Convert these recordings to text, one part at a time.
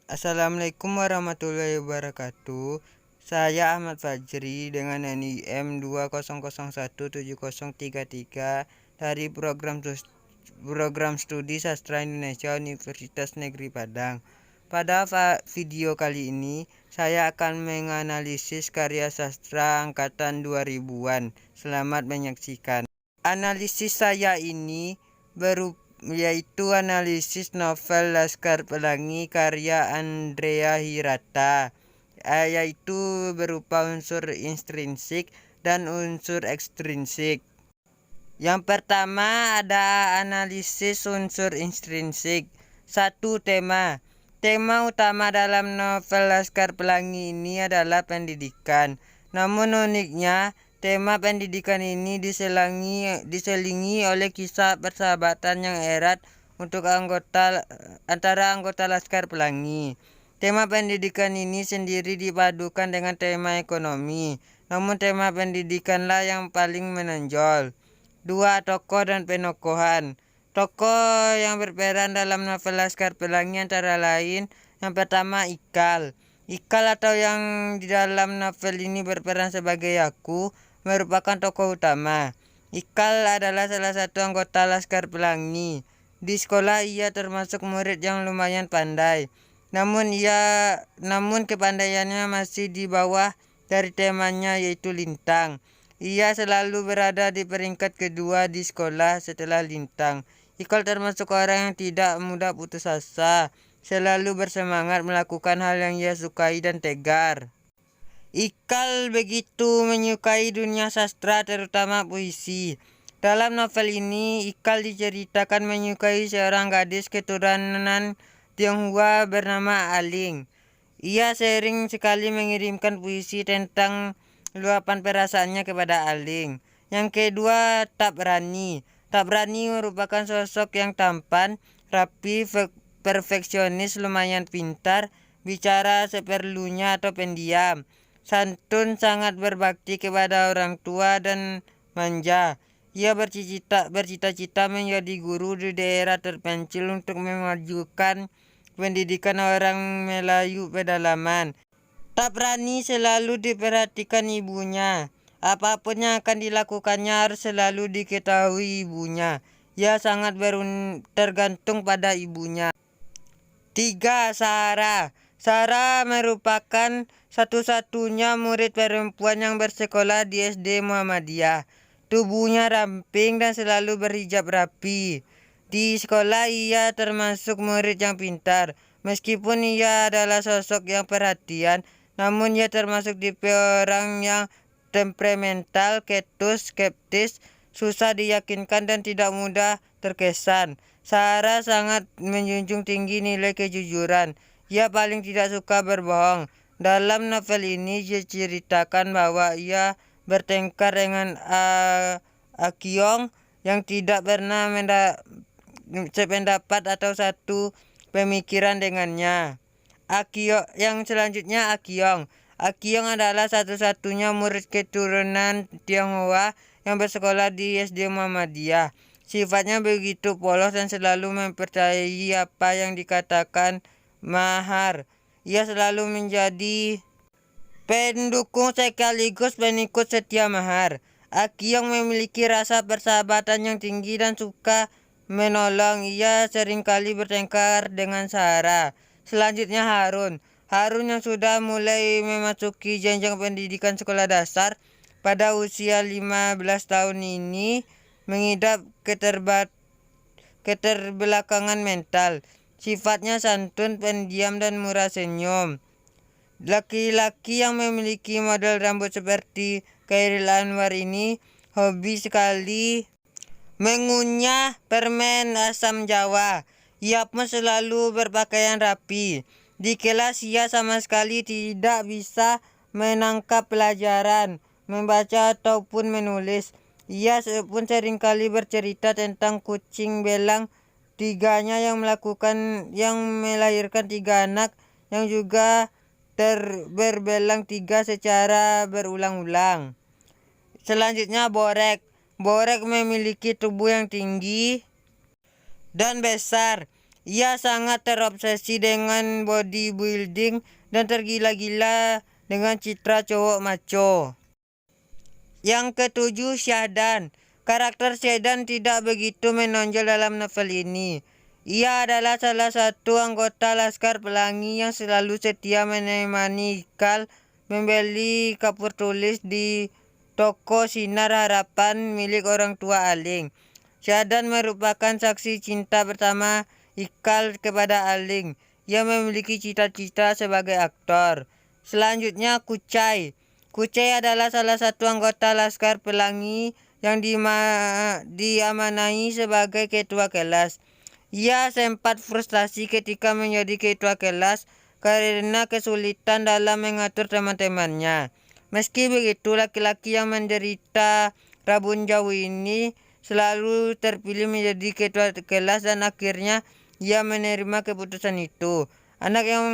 Assalamualaikum warahmatullahi wabarakatuh. Saya Ahmad Fajri dengan NIM 2001733 dari program studi Sastra Indonesia Universitas Negeri Padang. Pada video kali ini, saya akan menganalisis karya sastra angkatan 2000-an. Selamat menyaksikan. Analisis saya ini yaitu analisis novel Laskar Pelangi karya Andrea Hirata, yaitu berupa unsur intrinsik dan unsur ekstrinsik. Yang pertama ada analisis unsur intrinsik. 1. Tema. Tema utama dalam novel Laskar Pelangi ini adalah pendidikan. Namun uniknya, tema pendidikan ini diselingi oleh kisah persahabatan yang erat antara anggota Laskar Pelangi. Tema pendidikan ini sendiri dipadukan dengan tema ekonomi. Namun tema pendidikanlah yang paling menonjol. 2. Tokoh dan penokohan. Tokoh yang berperan dalam novel Laskar Pelangi antara lain yang pertama Ikal. Ikal atau yang di dalam novel ini berperan sebagai Yaku merupakan tokoh utama. Ikal adalah salah satu anggota Laskar Pelangi. Di sekolah ia termasuk murid yang lumayan pandai. Namun kepandaiannya masih di bawah dari temannya yaitu Lintang. Ia selalu berada di peringkat kedua di sekolah setelah Lintang. Ikal termasuk orang yang tidak mudah putus asa, selalu bersemangat melakukan hal yang ia sukai dan tegar. Ikal begitu menyukai dunia sastra, terutama puisi. Dalam novel ini, Ikal diceritakan menyukai seorang gadis keturunan Tionghoa bernama Aling. Ia sering sekali mengirimkan puisi tentang luapan perasaannya kepada Aling. Yang kedua, Tak Berani. Tak Berani merupakan sosok yang tampan, rapi, perfeksionis, lumayan pintar, bicara seperlunya atau pendiam, santun, sangat berbakti kepada orang tua dan manja. Ia bercita-cita menjadi guru di daerah terpencil untuk memajukan pendidikan orang Melayu pedalaman. Tak berani selalu diperhatikan ibunya. Apapun yang akan dilakukannya harus selalu diketahui ibunya. Ia sangat tergantung pada ibunya. 3. Sarah. Sarah merupakan satu-satunya murid perempuan yang bersekolah di SD Muhammadiyah. Tubuhnya ramping dan selalu berhijab rapi. Di sekolah ia termasuk murid yang pintar. Meskipun ia adalah sosok yang perhatian, namun ia termasuk tipe orang yang temperamental, ketus, skeptis, susah diyakinkan dan tidak mudah terkesan. Sarah sangat menjunjung tinggi nilai kejujuran. Ia paling tidak suka berbohong. Dalam novel ini diceritakan bahwa ia bertengkar dengan Akyong yang tidak pernah sependapat atau satu pemikiran dengannya. Yang selanjutnya Akyong. Akyong adalah satu-satunya murid keturunan Tionghoa yang bersekolah di SD Muhammadiyah. Sifatnya begitu polos dan selalu mempercayai apa yang dikatakan Mahar. Ia selalu menjadi pendukung sekaligus pengikut setia Mahar. Akyong memiliki rasa persahabatan yang tinggi dan suka menolong. Ia seringkali bertengkar dengan Sarah. Selanjutnya Harun. Harun yang sudah mulai memasuki jenjang pendidikan sekolah dasar pada usia 15 tahun ini mengidap keterbelakangan mental. Sifatnya santun, pendiam dan murah senyum. Laki-laki yang memiliki model rambut seperti Chairil Anwar ini hobi sekali mengunyah permen asam Jawa. Ia pun selalu berpakaian rapi. Di kelas ia sama sekali tidak bisa menangkap pelajaran, membaca ataupun menulis. Ia pun seringkali bercerita tentang kucing belang tiganya yang melahirkan 3 anak yang juga berbelang 3 secara berulang-ulang. Selanjutnya Borek. Borek memiliki tubuh yang tinggi dan besar. Ia sangat terobsesi dengan bodybuilding dan tergila-gila dengan citra cowok macho. Yang ketujuh, Syahdan. Karakter Syahdan tidak begitu menonjol dalam novel ini. Ia adalah salah satu anggota Laskar Pelangi yang selalu setia menemani Ikal membeli kapur tulis di toko Sinar Harapan milik orang tua Aling. Syahdan merupakan saksi cinta pertama Ikal kepada Aling. Ia memiliki cita-cita sebagai aktor. Selanjutnya, Kucai. Kucai adalah salah satu anggota Laskar Pelangi yang diamanai sebagai ketua kelas. Ia sempat frustasi ketika menjadi ketua kelas karena kesulitan dalam mengatur teman-temannya. Meski begitu, laki-laki yang menderita rabun jauh ini selalu terpilih menjadi ketua kelas dan akhirnya ia menerima keputusan itu. Anak yang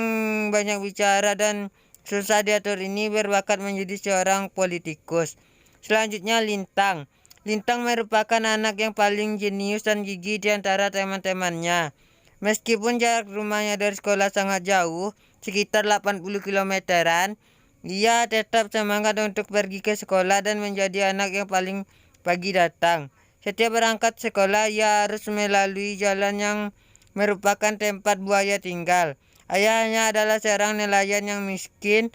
banyak bicara dan susah diatur ini berbakat menjadi seorang politikus. Selanjutnya, Lintang. Lintang merupakan anak yang paling jenius dan gigih di antara teman-temannya. Meskipun jarak rumahnya dari sekolah sangat jauh, sekitar 80 kilometeran, ia tetap semangat untuk pergi ke sekolah dan menjadi anak yang paling pagi datang. Setiap berangkat sekolah, ia harus melalui jalan yang merupakan tempat buaya tinggal. Ayahnya adalah seorang nelayan yang miskin,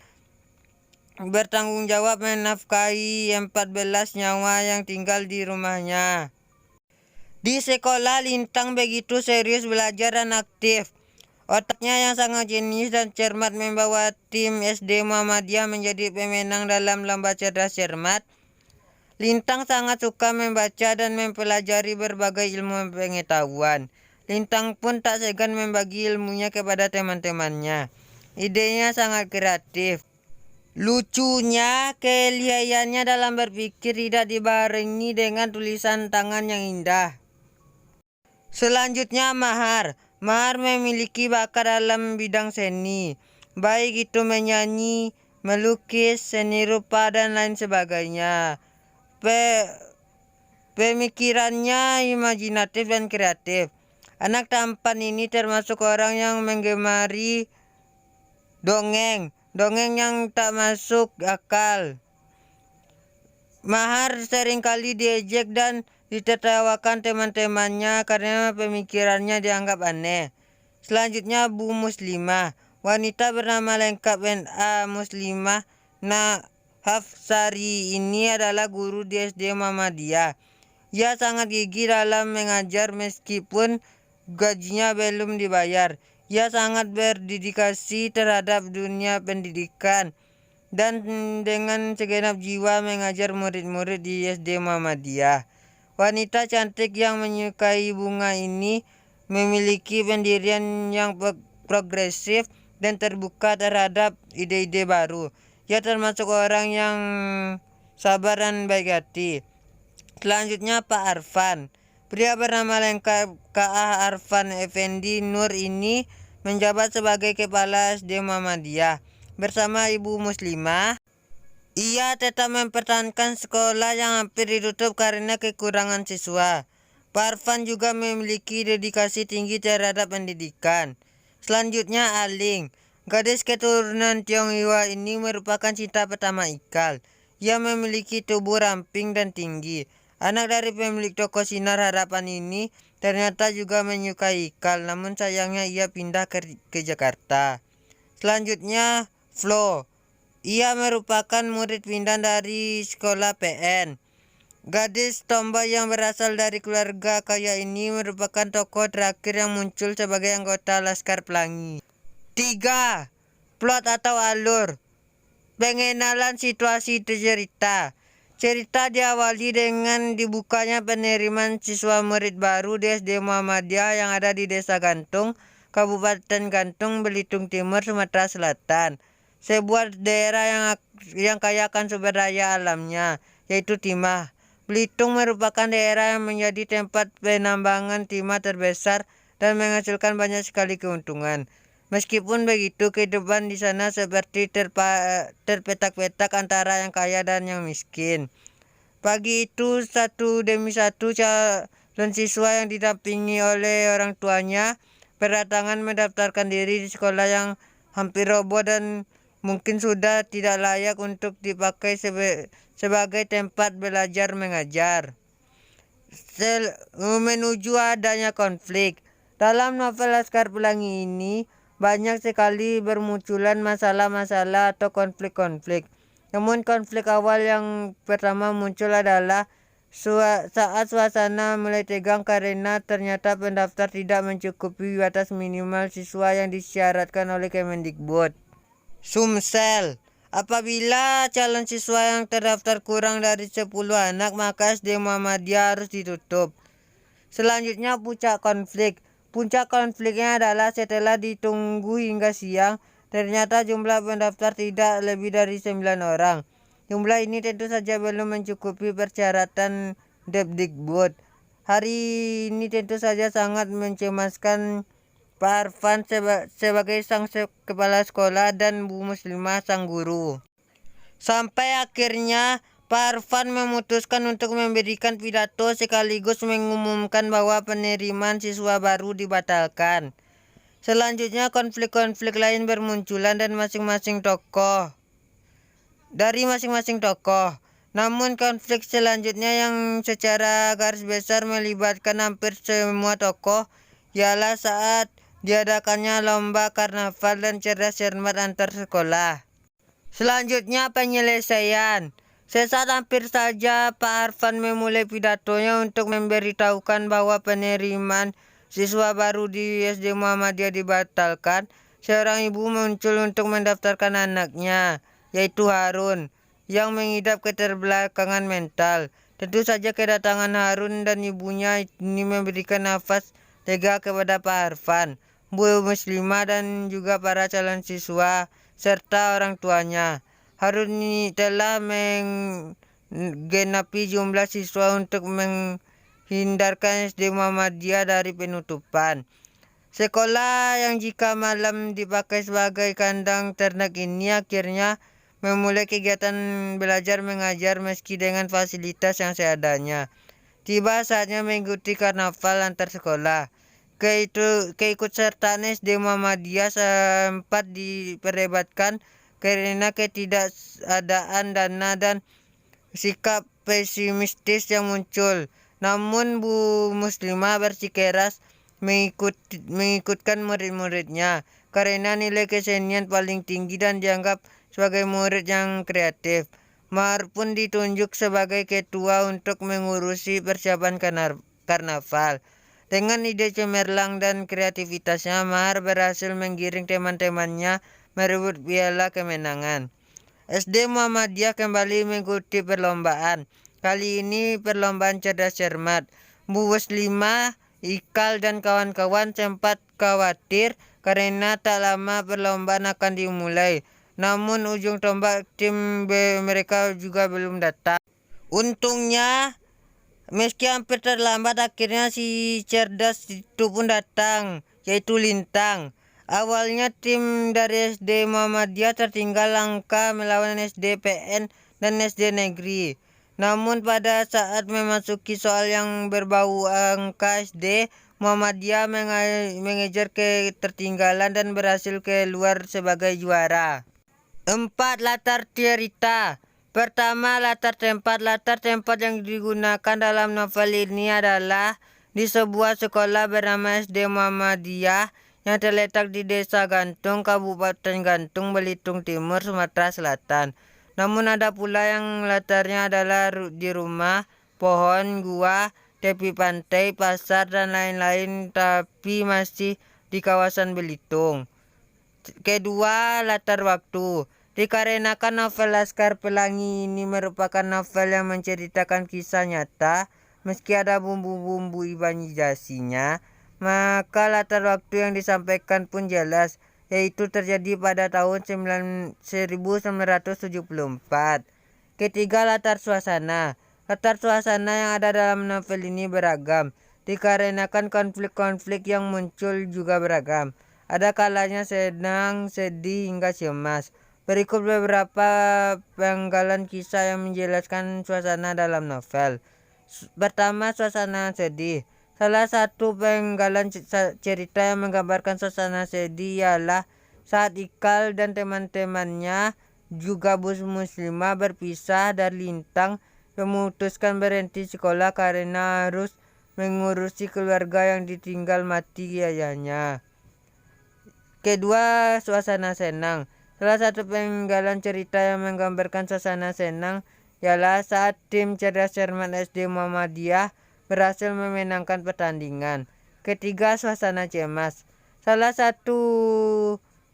bertanggung jawab menafkahi 14 nyawa yang tinggal di rumahnya. Di sekolah, Lintang begitu serius belajar dan aktif. Otaknya yang sangat jenius dan cermat membawa tim SD Muhammadiyah menjadi pemenang dalam lomba cerdas cermat. Lintang sangat suka membaca dan mempelajari berbagai ilmu pengetahuan. Lintang pun tak segan membagi ilmunya kepada teman-temannya. Idenya sangat kreatif. Lucunya, keahliannya dalam berpikir tidak dibarengi dengan tulisan tangan yang indah. Selanjutnya, Mahar. Mahar memiliki bakat dalam bidang seni, baik itu menyanyi, melukis, seni rupa, dan lain sebagainya. Pemikirannya imajinatif dan kreatif. Anak tampan ini termasuk orang yang menggemari dongeng yang tak masuk akal. Mahar seringkali diejek dan ditertawakan teman-temannya karena pemikirannya dianggap aneh. Selanjutnya, Bu Muslimah. Wanita bernama lengkap N.A. Muslimah Hafsari ini adalah guru di SD Muhammadiyah. Ia sangat gigih dalam mengajar meskipun gajinya belum dibayar. Ia sangat berdedikasi terhadap dunia pendidikan dan dengan segenap jiwa mengajar murid-murid di SD Muhammadiyah. Wanita cantik yang menyukai bunga ini memiliki pendirian yang progresif dan terbuka terhadap ide-ide baru. Ia termasuk orang yang sabar dan baik hati. Selanjutnya, Pak Arfan. Pria bernama lengkap K.A. Arfan Effendi Nur ini menjabat sebagai kepala SD Muhammadiyah. Bersama Ibu Muslimah, ia tetap mempertahankan sekolah yang hampir ditutup karena kekurangan siswa. Pak Arfan juga memiliki dedikasi tinggi terhadap pendidikan. Selanjutnya, Aling. Gadis keturunan Tionghoa ini merupakan cinta pertama Ikal. Ia memiliki tubuh ramping dan tinggi. Anak dari pemilik toko Sinar Harapan ini ternyata juga menyukai Ikal, namun sayangnya ia pindah ke Jakarta. Selanjutnya, Flo. Ia merupakan murid pindah dari sekolah PN. Gadis tomboy yang berasal dari keluarga kaya ini merupakan tokoh terakhir yang muncul sebagai anggota Laskar Pelangi. 3. Plot atau alur. Pengenalan situasi cerita. Cerita diawali dengan dibukanya penerimaan siswa murid baru di SD Muhammadiyah yang ada di Desa Gantung, Kabupaten Gantung, Belitung Timur, Sumatera Selatan. Sebuah daerah yang kaya akan sumber daya alamnya, yaitu timah. Belitung merupakan daerah yang menjadi tempat penambangan timah terbesar dan menghasilkan banyak sekali keuntungan. Meskipun begitu, kehidupan di sana seperti terpetak-petak antara yang kaya dan yang miskin. Pagi itu, satu demi satu calon siswa yang didampingi oleh orang tuanya berdatangan mendaftarkan diri di sekolah yang hampir roboh dan mungkin sudah tidak layak untuk dipakai sebagai tempat belajar mengajar. Menuju adanya konflik. Dalam novel Laskar Pelangi ini banyak sekali bermunculan masalah-masalah atau konflik-konflik. Namun konflik awal yang pertama muncul adalah saat suasana mulai tegang karena ternyata pendaftar tidak mencukupi batas minimal siswa yang disyaratkan oleh Kemendikbud. Sumsel. Apabila calon siswa yang terdaftar kurang dari 10 anak, maka SD Muhammadiyah harus ditutup. Selanjutnya puncak konflik. Puncak konfliknya adalah setelah ditunggu hingga siang, ternyata jumlah pendaftar tidak lebih dari 9 orang. Jumlah ini tentu saja belum mencukupi persyaratan Depdikbud. Hari ini tentu saja sangat mencemaskan Pak Arfan sebagai sang kepala sekolah dan Bu Muslimah sang guru. Sampai akhirnya Pak Arfan memutuskan untuk memberikan pidato sekaligus mengumumkan bahwa penerimaan siswa baru dibatalkan. Selanjutnya konflik-konflik lain bermunculan dari masing-masing tokoh. Namun konflik selanjutnya yang secara garis besar melibatkan hampir semua tokoh ialah saat diadakannya lomba karnaval dan cerdas cermat antar sekolah. Selanjutnya penyelesaian. Sesaat hampir saja Pak Arfan memulai pidatonya untuk memberitahukan bahwa penerimaan siswa baru di SD Muhammadiyah dibatalkan, seorang ibu muncul untuk mendaftarkan anaknya, yaitu Harun, yang mengidap keterbelakangan mental. Tentu saja kedatangan Harun dan ibunya ini memberikan nafas lega kepada Pak Arfan, Bu Muslimah dan juga para calon siswa serta orang tuanya. Harun ini telah menggenapi jumlah siswa untuk menghindarkan SD Muhammadiyah dari penutupan. Sekolah yang jika malam dipakai sebagai kandang ternak ini akhirnya memulai kegiatan belajar mengajar meski dengan fasilitas yang seadanya. Tiba saatnya mengikuti karnaval antar sekolah. Keikutsertaan SD Muhammadiyah sempat diperdebatkan karena ketidakadaan dana dan sikap pesimistis yang muncul. Namun Bu Muslimah bersikeras mengikutkan murid-muridnya karena nilai kesenian paling tinggi dan dianggap sebagai murid yang kreatif. Mahar pun ditunjuk sebagai ketua untuk mengurusi persiapan karnaval. Dengan ide cemerlang dan kreativitasnya, Mahar berhasil menggiring teman-temannya merebut piala kemenangan. SD Muhammadiyah kembali mengikuti perlombaan. Kali ini perlombaan cerdas cermat. Bu Muslimah, Ikal dan kawan-kawan sempat khawatir karena tak lama perlombaan akan dimulai. Namun ujung tombak tim mereka juga belum datang. Untungnya meski hampir terlambat, akhirnya si cerdas itu pun datang, yaitu Lintang. Awalnya tim dari SD Muhammadiyah tertinggal angka melawan SD PN dan SD Negeri. Namun pada saat memasuki soal yang berbau angka, SD Muhammadiyah mengejar ketertinggalan dan berhasil keluar sebagai juara. 4. Latar cerita. Pertama, latar tempat. Latar tempat yang digunakan dalam novel ini adalah di sebuah sekolah bernama SD Muhammadiyah yang terletak di Desa Gantung, Kabupaten Gantung, Belitung Timur, Sumatera Selatan. Namun ada pula yang latarnya adalah di rumah, pohon, gua, tepi pantai, pasar, dan lain-lain, tapi masih di kawasan Belitung. Kedua, latar waktu. Dikarenakan novel Laskar Pelangi ini merupakan novel yang menceritakan kisah nyata, meski ada bumbu-bumbu imajinasinya, maka latar waktu yang disampaikan pun jelas, yaitu terjadi pada tahun 1974. Ketiga, latar suasana. Latar suasana yang ada dalam novel ini beragam, dikarenakan konflik-konflik yang muncul juga beragam. Ada kalanya senang, sedih, hingga cemas. Berikut beberapa penggalan kisah yang menjelaskan suasana dalam novel. Pertama, suasana sedih. Salah satu penggalan cerita yang menggambarkan suasana sedih ialah saat Ikal dan teman-temannya juga Bu Muslimah berpisah dari Lintang, memutuskan berhenti sekolah karena harus mengurusi keluarga yang ditinggal mati ayahnya. Kedua, suasana senang. Salah satu penggalan cerita yang menggambarkan suasana senang ialah saat tim cerdas cermat SD Muhammadiyah berhasil memenangkan pertandingan. Ketiga, suasana cemas. Salah satu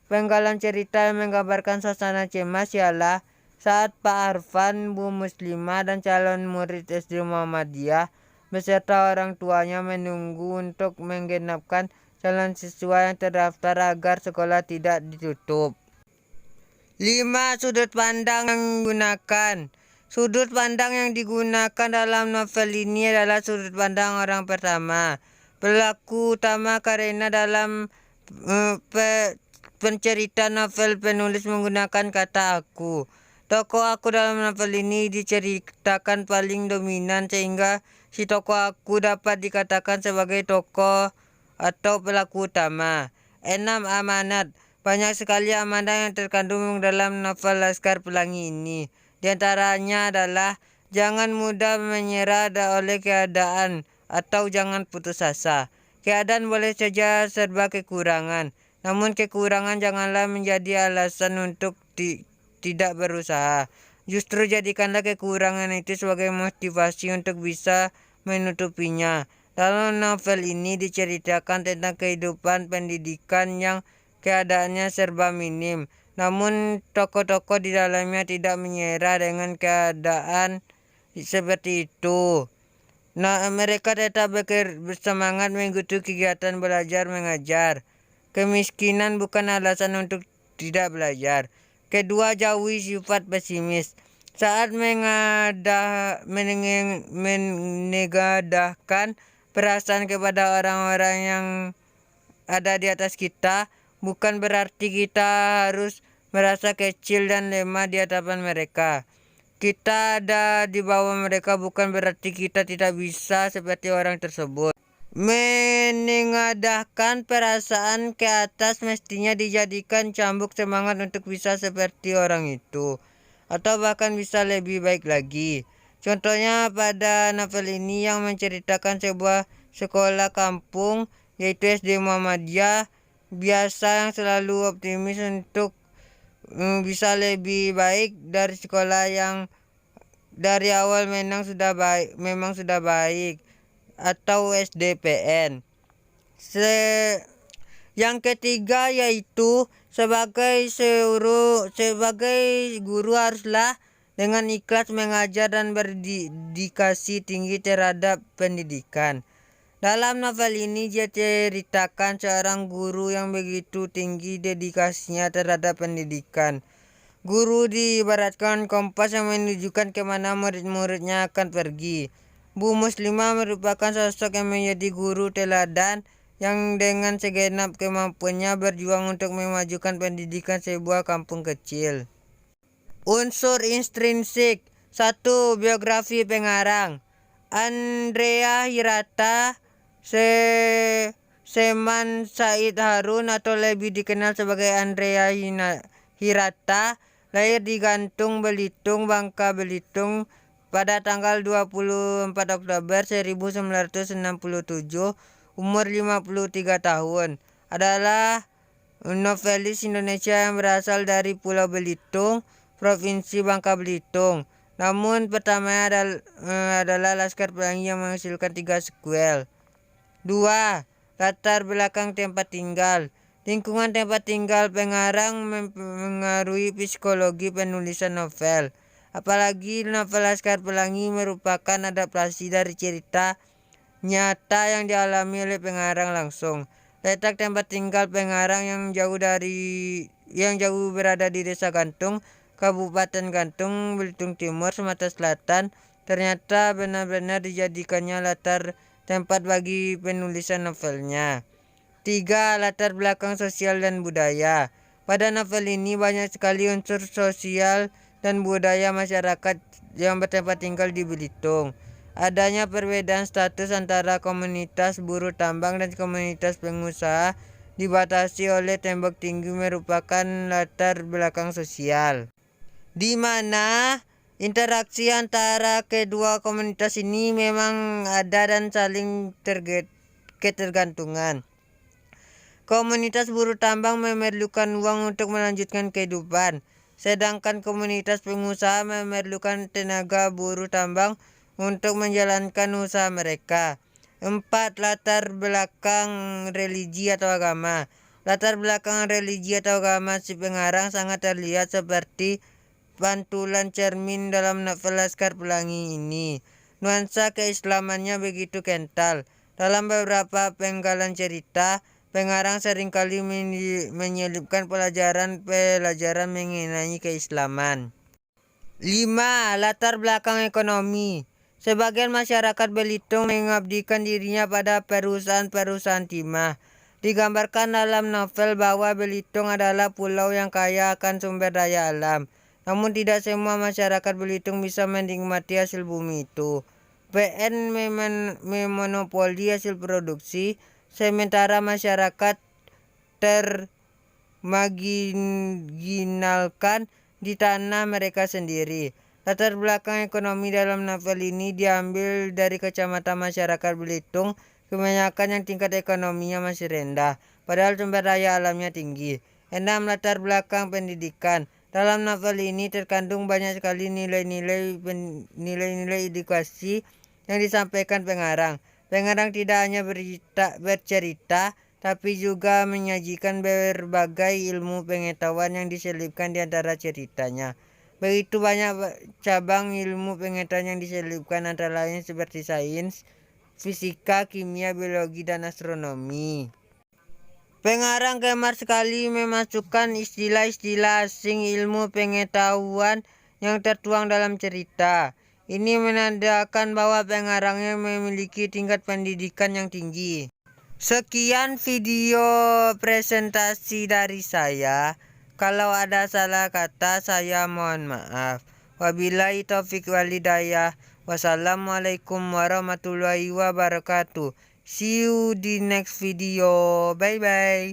penggalan cerita yang menggambarkan suasana cemas ialah saat Pak Arfan, Bu Muslimah, dan calon murid SD Muhammadiyah beserta orang tuanya menunggu untuk menggenapkan calon siswa yang terdaftar agar sekolah tidak ditutup. 5. Sudut pandang yang digunakan. Sudut pandang yang digunakan dalam novel ini adalah sudut pandang orang pertama. Pelaku utama karena dalam pencerita novel penulis menggunakan kata aku. Tokoh aku dalam novel ini diceritakan paling dominan sehingga si tokoh aku dapat dikatakan sebagai tokoh atau pelaku utama. 6. Amanat. Banyak sekali amanah yang terkandung dalam novel Laskar Pelangi ini. Di antaranya adalah jangan mudah menyerah oleh keadaan atau jangan putus asa. Keadaan boleh saja serba kekurangan, namun kekurangan janganlah menjadi alasan untuk tidak berusaha. Justru jadikanlah kekurangan itu sebagai motivasi untuk bisa menutupinya. Dalam novel ini diceritakan tentang kehidupan pendidikan yang keadaannya serba minim, namun tokoh-tokoh di dalamnya tidak menyerah dengan keadaan seperti itu. Nah, mereka tetap bersemangat mengikuti kegiatan belajar mengajar. Kemiskinan bukan alasan untuk tidak belajar. Kedua, jauhi sifat pesimis. Saat menegadahkan perasaan kepada orang-orang yang ada di atas kita, bukan berarti kita harus merasa kecil dan lemah di hadapan mereka. Kita ada di bawah mereka bukan berarti kita tidak bisa seperti orang tersebut. Menengadahkan perasaan ke atas mestinya dijadikan cambuk semangat untuk bisa seperti orang itu, atau bahkan bisa lebih baik lagi. Contohnya pada novel ini yang menceritakan sebuah sekolah kampung yaitu SD Muhammadiyah biasa yang selalu optimis untuk bisa lebih baik dari sekolah yang dari awal memang sudah baik atau SDPN. Yang ketiga yaitu sebagai guru haruslah dengan ikhlas mengajar dan berdedikasi tinggi terhadap pendidikan. Dalam novel ini dia ceritakan seorang guru yang begitu tinggi dedikasinya terhadap pendidikan. Guru diibaratkan kompas yang menunjukkan kemana murid-muridnya akan pergi. Bu Muslimah merupakan sosok yang menjadi guru teladan yang dengan segenap kemampuannya berjuang untuk memajukan pendidikan sebuah kampung kecil. Unsur intrinsik. 1. Biografi pengarang. Andrea Hirata Seman Said Harun atau lebih dikenal sebagai Andrea Hirata lahir di Gantung Belitung, Bangka Belitung pada tanggal 24 Oktober 1967, umur 53 tahun. Adalah novelis Indonesia yang berasal dari Pulau Belitung, Provinsi Bangka Belitung. Namun pertamanya adalah Laskar Pelangi yang menghasilkan 3 sequel. 2. Latar belakang tempat tinggal. Lingkungan tempat tinggal pengarang mempengaruhi psikologi penulisan novel. Apalagi novel Laskar Pelangi merupakan adaptasi dari cerita nyata yang dialami oleh pengarang langsung. Letak tempat tinggal pengarang yang jauh berada di Desa Gantung, Kabupaten Gantung, Belitung Timur, Sumatera Selatan, ternyata benar-benar dijadikannya latar tempat bagi penulisan novelnya. 3. Latar belakang sosial dan budaya. Pada novel ini banyak sekali unsur sosial dan budaya masyarakat yang bertempat tinggal di Belitung. adanya perbedaan status antara komunitas buruh tambang dan komunitas pengusaha dibatasi oleh tembok tinggi merupakan latar belakang sosial, di mana interaksi antara kedua komunitas ini memang ada dan saling ketergantungan. Komunitas buruh tambang memerlukan uang untuk melanjutkan kehidupan, sedangkan komunitas pengusaha memerlukan tenaga buruh tambang untuk menjalankan usaha mereka. 4. Latar belakang religi atau agama. Latar belakang religi atau agama si pengarang sangat terlihat seperti pantulan cermin dalam novel Laskar Pelangi ini. Nuansa keislamannya begitu kental. Dalam beberapa penggalan cerita, pengarang seringkali menyelipkan pelajaran mengenai keislaman. 5. Latar belakang ekonomi. Sebagian masyarakat Belitung mengabdikan dirinya pada perusahaan-perusahaan timah. Digambarkan dalam novel bahwa Belitung adalah pulau yang kaya akan sumber daya alam. Namun tidak semua masyarakat Belitung bisa menikmati hasil bumi itu. PN memonopoli hasil produksi, sementara masyarakat termarginalkan di tanah mereka sendiri. Latar belakang ekonomi dalam novel ini diambil dari kacamata masyarakat Belitung, kebanyakan yang tingkat ekonominya masih rendah, padahal sumber daya alamnya tinggi. 6. Latar belakang pendidikan. Dalam novel ini terkandung banyak sekali nilai-nilai edukasi yang disampaikan pengarang. Pengarang tidak hanya bercerita, tapi juga menyajikan berbagai ilmu pengetahuan yang diselipkan di antara ceritanya. Begitu banyak cabang ilmu pengetahuan yang diselipkan, antara lain seperti sains, fisika, kimia, biologi, dan astronomi. Pengarang gemar sekali memasukkan istilah-istilah asing ilmu pengetahuan yang tertuang dalam cerita. Ini menandakan bahwa pengarangnya memiliki tingkat pendidikan yang tinggi. Sekian video presentasi dari saya. Kalau ada salah kata, saya mohon maaf. Wabillahi taufiq walhidayah. Wassalamualaikum warahmatullahi wabarakatuh. See you di next video. Bye bye.